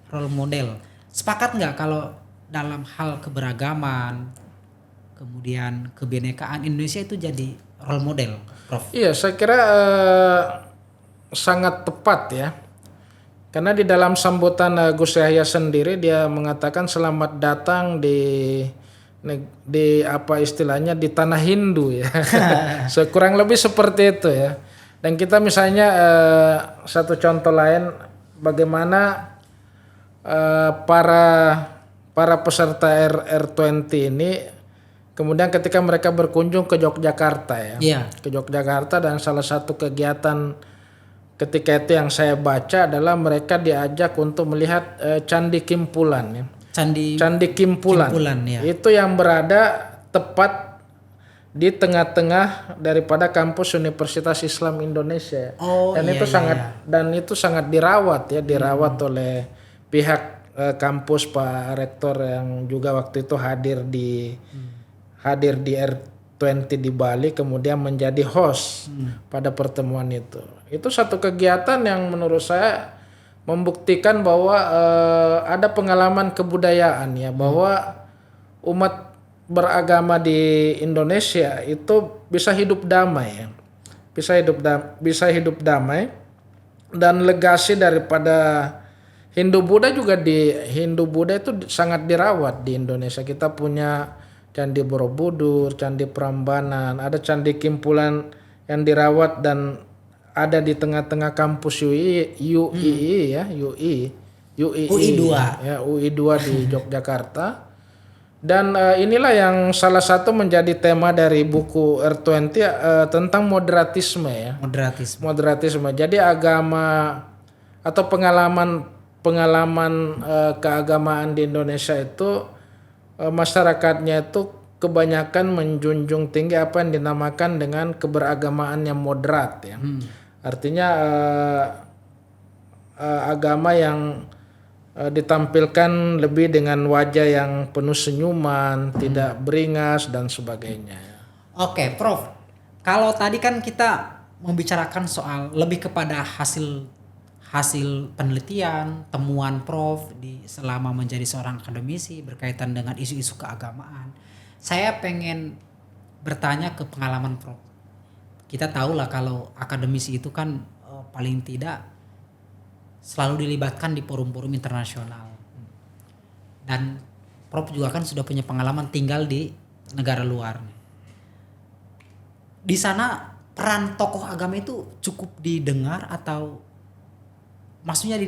Role model. Sepakat nggak kalau dalam hal keberagaman, kemudian kebinekaan Indonesia itu jadi role model, Prof? Iya, saya kira sangat tepat ya. Karena di dalam sambutan Gus Yahya sendiri dia mengatakan selamat datang di apa istilahnya di tanah Hindu ya. Kurang lebih seperti itu ya. Dan kita misalnya satu contoh lain bagaimana para peserta R20 ini kemudian ketika mereka berkunjung ke Yogyakarta ya. Ke Yogyakarta dan salah satu kegiatan ketika itu yang saya baca adalah mereka diajak untuk melihat Candi Kimpulan ya. Candi Kimpulan ya. Itu yang berada tepat di tengah-tengah daripada kampus Universitas Islam Indonesia. Dan itu sangat dirawat oleh pihak kampus, Pak Rektor yang juga waktu itu hadir di R20 di Bali kemudian menjadi host pada pertemuan itu. Itu satu kegiatan yang menurut saya membuktikan bahwa ada pengalaman kebudayaan ya, bahwa umat beragama di Indonesia itu bisa hidup damai ya. Bisa hidup damai dan legasi daripada Hindu Buddha juga Hindu Buddha itu sangat dirawat di Indonesia. Kita punya Candi Borobudur, Candi Prambanan, ada Candi Kimpulan yang dirawat dan ada di tengah-tengah kampus UI 2 di Yogyakarta. Dan inilah yang salah satu menjadi tema dari buku R20 tentang moderatisme ya. Moderatisme. Jadi agama atau pengalaman keagamaan di Indonesia itu masyarakatnya itu kebanyakan menjunjung tinggi apa yang dinamakan dengan keberagamaan yang moderat ya. Artinya agama yang ditampilkan lebih dengan wajah yang penuh senyuman, tidak beringas dan sebagainya. Oke, Prof. Kalau tadi kan kita membicarakan soal lebih kepada hasil penelitian, temuan Prof selama menjadi seorang akademisi berkaitan dengan isu-isu keagamaan. Saya pengen bertanya ke pengalaman Prof. Kita tahu lah kalau akademisi itu kan paling tidak selalu dilibatkan di forum-forum internasional. Dan Prof juga kan sudah punya pengalaman tinggal di negara luar. Di sana peran tokoh agama itu cukup didengar atau maksudnya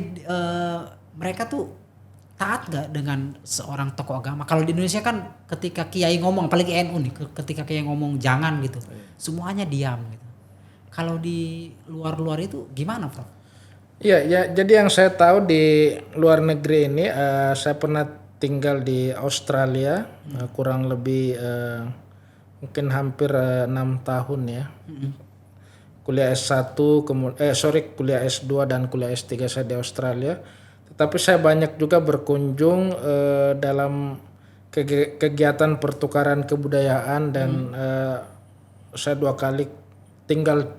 mereka tuh taat gak dengan seorang tokoh agama? Kalau di Indonesia kan ketika kiai ngomong, apalagi NU nih, ketika kiai ngomong jangan gitu, semuanya diam gitu. Kalau di luar-luar itu gimana, Prof? Iya, jadi yang saya tahu di luar negeri ini, saya pernah tinggal di Australia, kurang lebih mungkin hampir 6 tahun ya. Kuliah S1, kuliah S2 dan kuliah S3 saya di Australia. Tetapi saya banyak juga berkunjung dalam kegiatan pertukaran kebudayaan dan saya 2 kali tinggal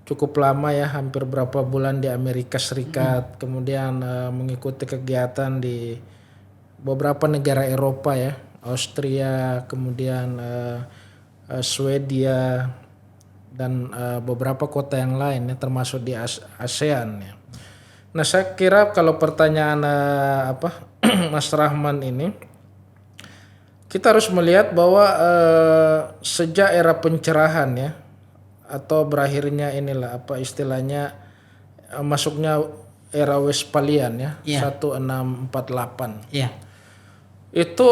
cukup lama ya, hampir berapa bulan di Amerika Serikat, kemudian mengikuti kegiatan di beberapa negara Eropa ya, Austria, kemudian Swedia dan beberapa kota yang lain ya, termasuk di ASEAN ya. Nah, saya kira kalau pertanyaan Mas Rahman ini, kita harus melihat bahwa sejak era pencerahan ya, atau berakhirnya inilah apa istilahnya masuknya era Westphalian ya, 1648. Iya. Itu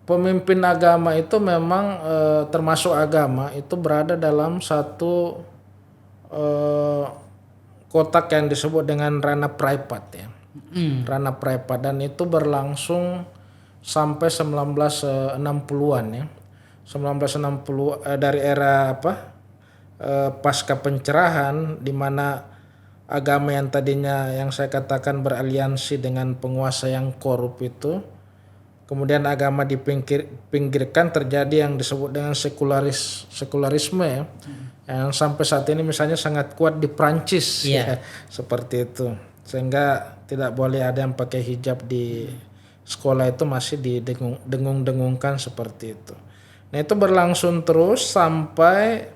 pemimpin agama itu memang termasuk agama itu berada dalam satu kotak yang disebut dengan Rana Praipat ya. Rana Praipat, dan itu berlangsung sampai 1960-an ya. 1960 dari era pasca pencerahan, di mana agama yang tadinya yang saya katakan beraliansi dengan penguasa yang korup itu, kemudian agama dipinggirkan, terjadi yang disebut dengan sekularisme ya. Yang sampai saat ini misalnya sangat kuat di Prancis ya, seperti itu. Sehingga tidak boleh ada yang pakai hijab di sekolah, itu masih didengung-dengungkan seperti itu. Nah, itu berlangsung terus sampai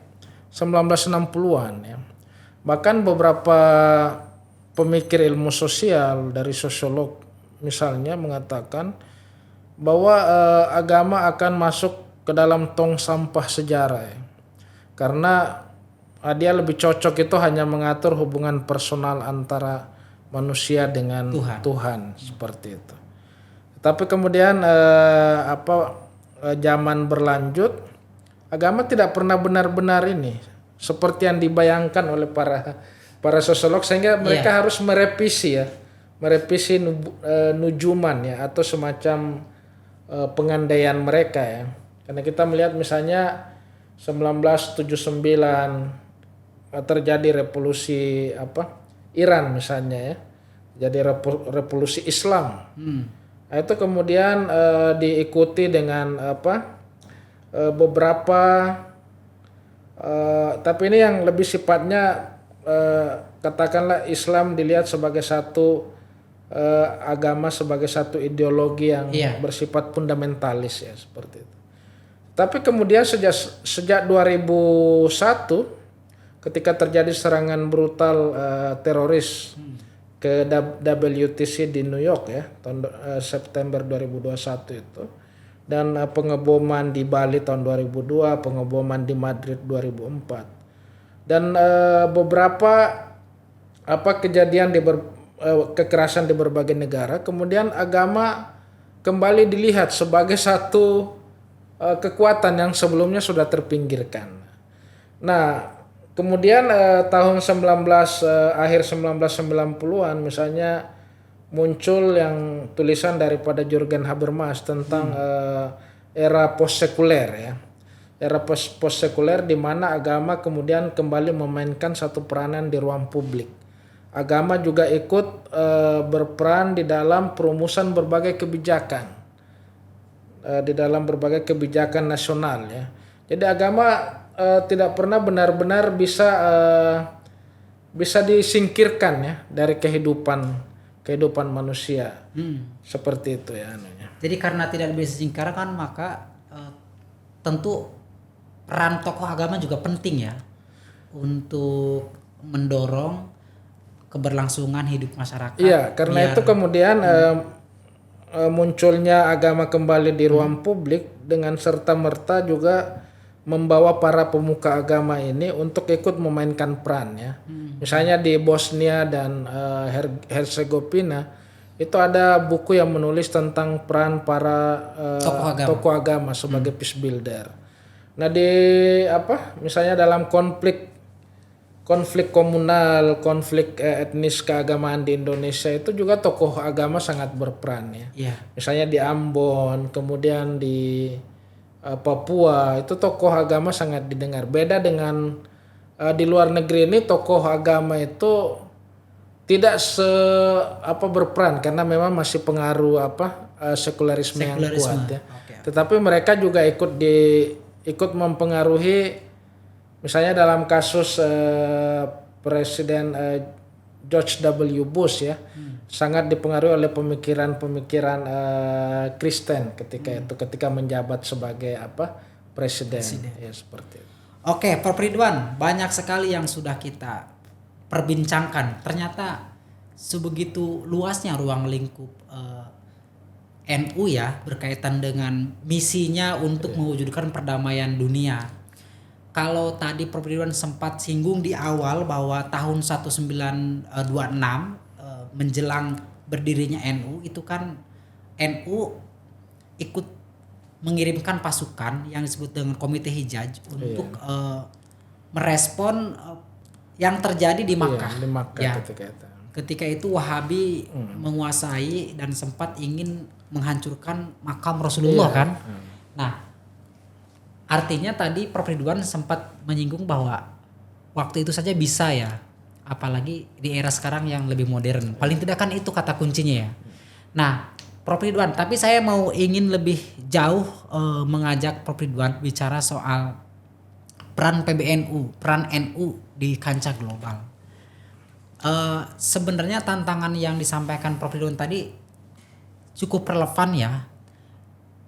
1960-an ya. Bahkan beberapa pemikir ilmu sosial dari sosiolog misalnya mengatakan bahwa agama akan masuk ke dalam tong sampah sejarah ya. Karena dia lebih cocok itu hanya mengatur hubungan personal antara manusia dengan Tuhan seperti itu. Tapi kemudian zaman berlanjut, agama tidak pernah benar-benar ini seperti yang dibayangkan oleh para sosiolog, sehingga mereka harus merevisi nujuman ya, atau semacam pengandaian mereka ya. Karena kita melihat misalnya 1979 terjadi revolusi Iran misalnya ya, jadi revolusi Islam. Nah, itu kemudian diikuti dengan beberapa tapi ini yang lebih sifatnya katakanlah Islam dilihat sebagai satu agama, sebagai satu ideologi yang bersifat fundamentalis ya, seperti itu. Tapi kemudian sejak 2001 ketika terjadi serangan brutal teroris ke WTC di New York ya, tahun September 2021 itu, dan pengeboman di Bali tahun 2002, pengeboman di Madrid 2004, dan beberapa kejadian kekerasan di berbagai negara, kemudian agama kembali dilihat sebagai satu kekuatan yang sebelumnya sudah terpinggirkan. Nah, kemudian tahun akhir 1990-an misalnya muncul yang tulisan daripada Jürgen Habermas tentang era postsekuler ya. Era postsekuler di mana agama kemudian kembali memainkan satu peranan di ruang publik. Agama juga ikut berperan di dalam perumusan berbagai kebijakan. Di dalam berbagai kebijakan nasional ya. Jadi agama tidak pernah benar-benar bisa disingkirkan ya dari kehidupan manusia. Seperti itu ya anunya. Jadi karena tidak bisa disingkirkan, maka tentu peran tokoh agama juga penting ya untuk mendorong keberlangsungan hidup masyarakat. Iya, karena itu kemudian munculnya agama kembali di ruang publik dengan serta-merta juga membawa para pemuka agama ini untuk ikut memainkan peran ya. Misalnya di Bosnia dan Herzegovina itu ada buku yang menulis tentang peran para tokoh agama sebagai peace builder. Nah, misalnya dalam konflik komunal, konflik etnis keagamaan di Indonesia itu juga tokoh agama sangat berperan ya. Misalnya di Ambon, kemudian di Papua, itu tokoh agama sangat didengar. Beda dengan di luar negeri, ini tokoh agama itu tidak berperan karena memang masih pengaruh sekularisme yang kuat ya. Oke. Tetapi mereka juga ikut mempengaruhi, misalnya dalam kasus Presiden George W. Bush ya, sangat dipengaruhi oleh pemikiran-pemikiran Kristen ketika menjabat sebagai presiden. Ya seperti itu. Oke, Prof Ridwan, banyak sekali yang sudah kita perbincangkan. Ternyata sebegitu luasnya ruang lingkup NU ya berkaitan dengan misinya untuk mewujudkan perdamaian dunia. Kalau tadi Prof Ridwan sempat singgung di awal bahwa tahun 1926 menjelang berdirinya NU itu kan NU ikut mengirimkan pasukan yang disebut dengan Komite Hijaz untuk merespon yang terjadi di Makkah. Di Makkah Ya. Ketika itu Wahabi menguasai dan sempat ingin menghancurkan makam Rasulullah kan. Nah, artinya tadi Prof Ridwan sempat menyinggung bahwa waktu itu saja bisa ya, apalagi di era sekarang yang lebih modern. Paling tidak kan itu kata kuncinya ya. Nah, Prof Ridwan, tapi saya ingin lebih jauh mengajak Prof Ridwan bicara soal peran PBNU, peran NU di kancah global. Sebenarnya tantangan yang disampaikan Prof Ridwan tadi cukup relevan ya.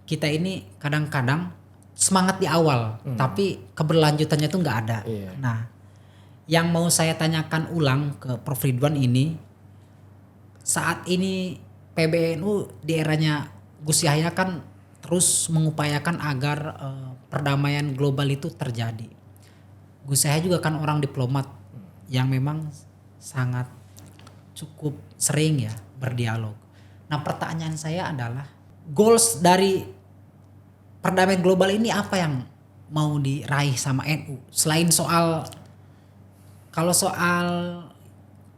Kita ini kadang-kadang semangat di awal, tapi keberlanjutannya tuh nggak ada. Nah, yang mau saya tanyakan ulang ke Prof Ridwan ini, saat ini PBNU di eranya Gus Yahya kan terus mengupayakan agar perdamaian global itu terjadi. Gus Yahya juga kan orang diplomat yang memang sangat cukup sering ya berdialog. Nah, pertanyaan saya adalah goals dari perdamaian global ini apa yang mau diraih sama NU? Selain kalau soal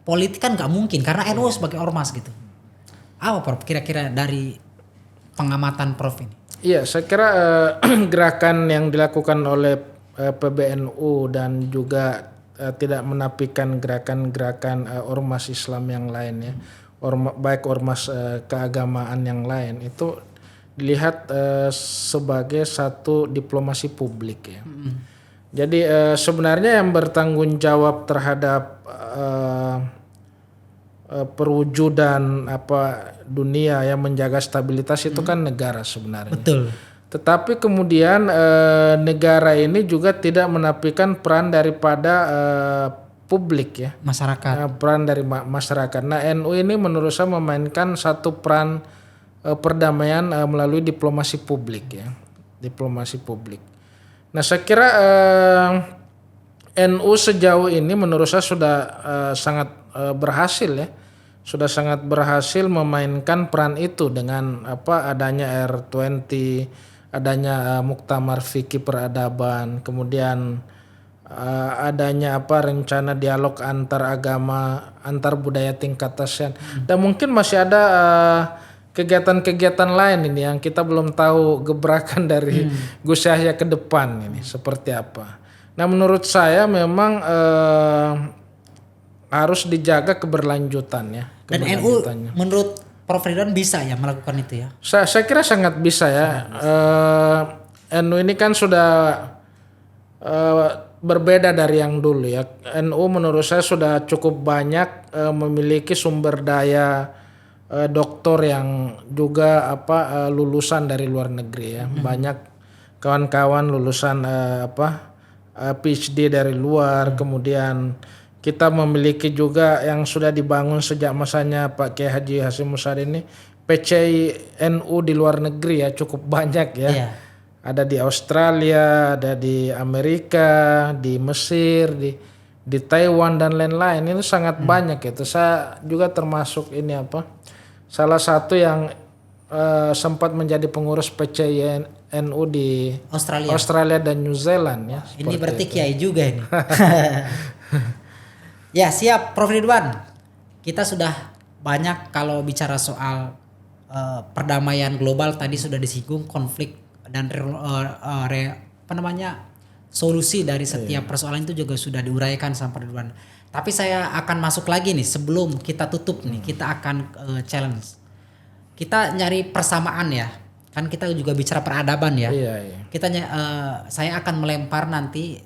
politik kan nggak mungkin karena NU sebagai ormas gitu. Apa Prof kira-kira dari pengamatan Prof ini? Iya, saya kira gerakan yang dilakukan oleh PBNU dan juga tidak menafikan gerakan-gerakan ormas Islam yang lain ya, baik ormas keagamaan yang lain itu dilihat sebagai satu diplomasi publik ya. Jadi sebenarnya yang bertanggung jawab terhadap perwujudan dunia yang menjaga stabilitas itu kan negara sebenarnya. Betul. Tetapi kemudian negara ini juga tidak menafikan peran daripada publik ya. Masyarakat. Peran dari masyarakat. Nah, NU ini menurut saya memainkan satu peran perdamaian melalui diplomasi publik ya. Diplomasi publik. Nah, saya kira NU sejauh ini menurut saya sudah sangat berhasil ya. Sudah sangat berhasil memainkan peran itu dengan adanya R20, adanya Muktamar Fikih Peradaban, kemudian adanya rencana dialog antar agama, antar budaya tingkat ASEAN. Dan mungkin masih ada kegiatan-kegiatan lain ini yang kita belum tahu gebrakan dari Gus Yahya ke depan ini seperti apa. Nah, menurut saya memang harus dijaga keberlanjutannya. Dan NU menurut Prof Ridwan bisa ya melakukan itu ya? Saya kira sangat bisa ya. NU ini kan sudah berbeda dari yang dulu ya. NU menurut saya sudah cukup banyak memiliki sumber daya doktor yang juga lulusan dari luar negeri ya. Banyak kawan-kawan lulusan PhD dari luar, kemudian kita memiliki juga yang sudah dibangun sejak masanya Pak Kiai Haji Hashim Muzadi ini PCI NU di luar negeri ya, cukup banyak ya. Iya. Ada di Australia, ada di Amerika, di Mesir, di Taiwan dan lain-lain. Ini sangat banyak itu. Saya juga termasuk ini salah satu yang sempat menjadi pengurus PCI NU di Australia dan New Zealand ya. Ini berarti kiai juga ini. Ya, siap Prof Ridwan. Kita sudah banyak kalau bicara soal perdamaian global tadi sudah disinggung konflik dan solusi dari setiap persoalan itu juga sudah diuraikan sama Pak Ridwan. Tapi saya akan masuk lagi nih sebelum kita tutup nih, kita akan challenge. Kita nyari persamaan ya. Kan kita juga bicara peradaban ya. Iya, iya. Saya akan melempar nanti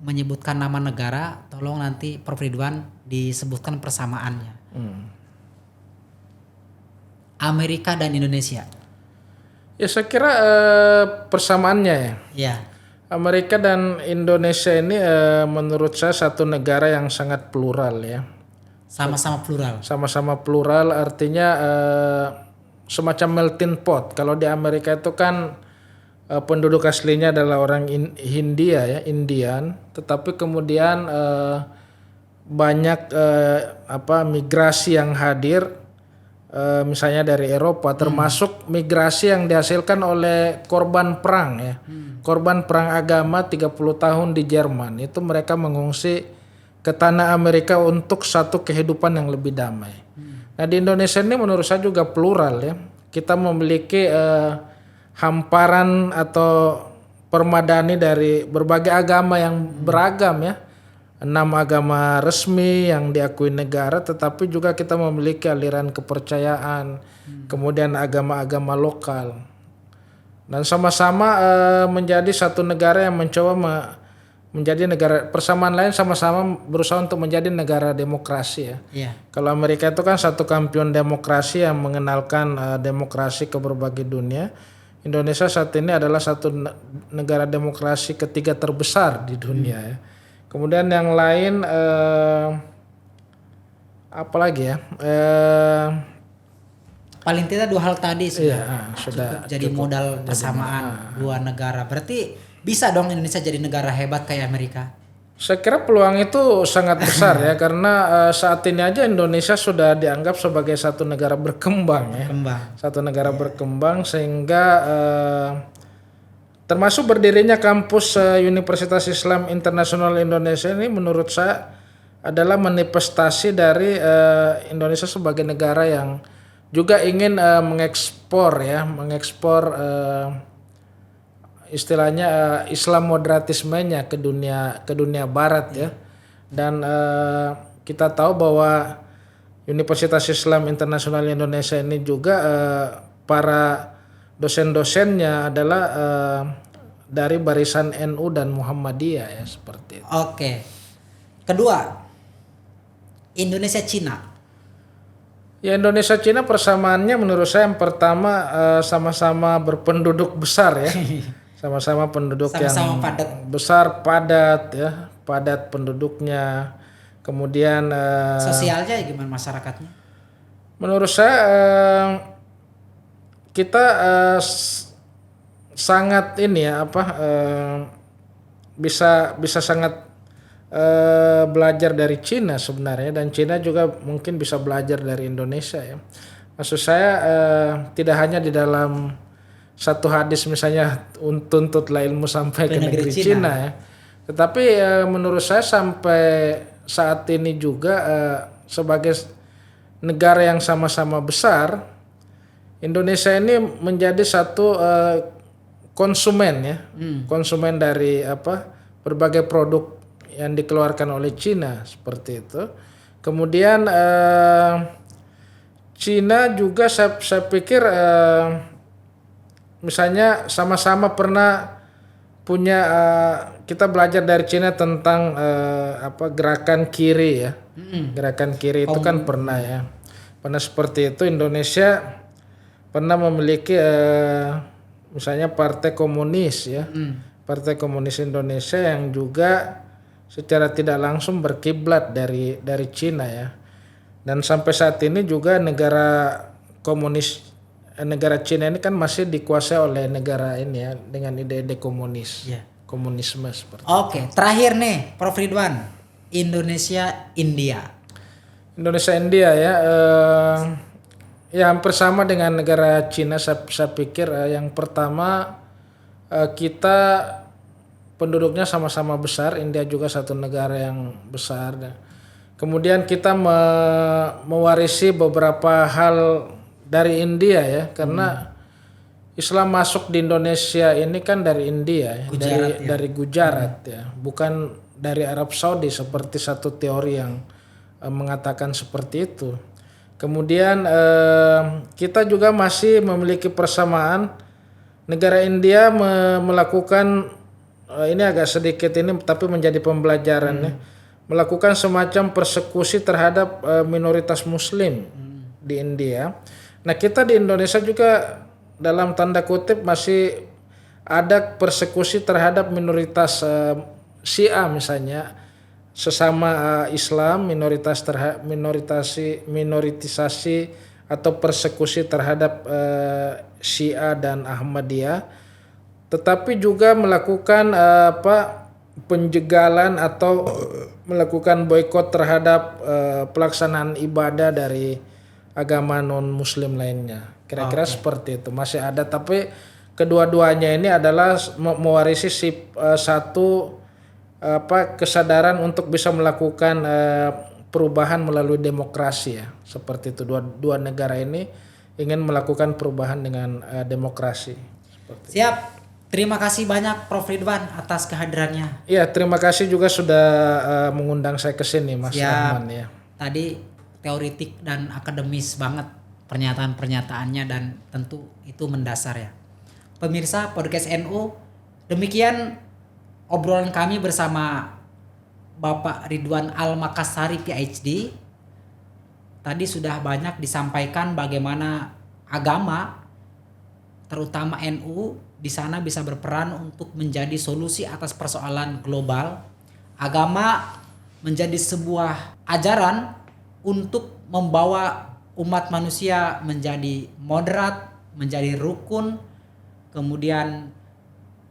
menyebutkan nama negara, tolong nanti Prof Ridwan disebutkan persamaannya. Amerika dan Indonesia. Ya saya kira persamaannya ya. Ya. Amerika dan Indonesia ini menurut saya satu negara yang sangat plural ya. Sama-sama plural. Sama-sama plural artinya semacam melting pot. Kalau di Amerika itu kan penduduk aslinya adalah orang Hindia ya, Indian, tetapi kemudian banyak migrasi yang hadir, misalnya dari Eropa, termasuk migrasi yang dihasilkan oleh korban perang ya, korban perang agama 30 tahun di Jerman. Itu mereka mengungsi ke tanah Amerika untuk satu kehidupan yang lebih damai. Nah di Indonesia ini menurut saya juga plural ya, kita memiliki hamparan atau permadani dari berbagai agama yang beragam ya. 6 agama resmi yang diakui negara, tetapi juga kita memiliki aliran kepercayaan, kemudian agama-agama lokal. Dan sama-sama menjadi satu negara yang mencoba menjadi negara, persamaan lain sama-sama berusaha untuk menjadi negara demokrasi ya. Iya. Kalau Amerika itu kan satu kampion demokrasi yang mengenalkan demokrasi ke berbagai dunia. Indonesia saat ini adalah satu negara demokrasi ketiga terbesar di dunia ya. Kemudian yang lain apa lagi ya? Paling tidak 2 hal tadi Sudah cukup jadi modal persamaan 2 negara. Berarti bisa dong Indonesia jadi negara hebat kayak Amerika? Saya kira peluang itu sangat besar ya, karena saat ini aja Indonesia sudah dianggap sebagai satu negara berkembang ya. Satu negara berkembang sehingga termasuk berdirinya kampus Universitas Islam Internasional Indonesia ini menurut saya adalah manifestasi dari Indonesia sebagai negara yang juga ingin mengekspor istilahnya Islam moderatismenya ke dunia barat ya. Dan kita tahu bahwa Universitas Islam Internasional Indonesia ini juga para dosen-dosennya adalah dari barisan NU dan Muhammadiyah ya, seperti itu. Oke. Kedua, Indonesia Cina. Ya Indonesia Cina persamaannya menurut saya yang pertama sama-sama berpenduduk besar ya. Sama-sama penduduk Sama-sama yang padat. besar, padat ya, padat penduduknya. Kemudian Sosialnya gimana masyarakatnya? menurut saya kita sangat ini ya bisa sangat belajar dari Cina sebenarnya, dan Cina juga mungkin bisa belajar dari Indonesia ya. Maksud saya tidak hanya di dalam satu hadis misalnya tuntutlah ilmu sampai ke negeri Cina ya, tetapi menurut saya sampai saat ini juga sebagai negara yang sama-sama besar, Indonesia ini menjadi satu konsumen ya, konsumen dari berbagai produk yang dikeluarkan oleh Cina seperti itu. Kemudian Cina juga saya pikir misalnya sama-sama pernah punya kita belajar dari Cina tentang gerakan kiri ya. Gerakan kiri itu kan pernah ya. Pernah seperti itu. Indonesia pernah memiliki misalnya Partai Komunis ya. Partai Komunis Indonesia yang juga secara tidak langsung berkiblat dari Cina ya. Dan sampai saat ini juga negara Cina ini kan masih dikuasai oleh negara ini ya, dengan ide-ide komunis. Yeah. Komunisme seperti Oke, terakhir nih Prof Ridwan, Indonesia India. Indonesia India ya, ya hampir sama dengan negara Cina. Saya pikir yang pertama kita penduduknya sama-sama besar, India juga satu negara yang besar. Kemudian kita mewarisi beberapa hal dari India ya, karena Islam masuk di Indonesia ini kan dari India, Gujarat, ya. dari Gujarat ya, bukan dari Arab Saudi seperti satu teori yang mengatakan seperti itu. Kemudian kita juga masih memiliki persamaan. Negara India melakukan ini agak sedikit ini tapi menjadi pembelajaran ya, melakukan semacam persekusi terhadap minoritas Muslim di India. Nah kita di Indonesia juga dalam tanda kutip masih ada persekusi terhadap minoritas Syiah misalnya, sesama Islam, minoritisasi atau persekusi terhadap Syiah dan Ahmadiyah, tetapi juga melakukan penjegalan atau melakukan boikot terhadap pelaksanaan ibadah dari agama non Muslim lainnya. Kira-kira seperti itu masih ada, tapi kedua-duanya ini adalah mewarisi satu kesadaran untuk bisa melakukan perubahan melalui demokrasi ya, seperti itu. Dua negara ini ingin melakukan perubahan dengan demokrasi. Siap. Terima kasih banyak Prof Ridwan atas kehadirannya. Iya, terima kasih juga sudah mengundang saya ke sini Mas Rahman ya. Tadi teoritik dan akademis banget pernyataan-pernyataannya dan tentu itu mendasar ya. Pemirsa podcast NU, demikian obrolan kami bersama Bapak Ridwan Al-Makassari PhD. Tadi sudah banyak disampaikan bagaimana agama terutama NU di sana bisa berperan untuk menjadi solusi atas persoalan global. Agama menjadi sebuah ajaran untuk membawa umat manusia menjadi moderat, menjadi rukun, kemudian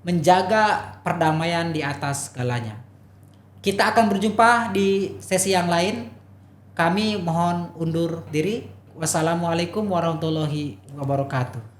menjaga perdamaian di atas segalanya. Kita akan berjumpa di sesi yang lain. Kami mohon undur diri. Wassalamualaikum warahmatullahi wabarakatuh.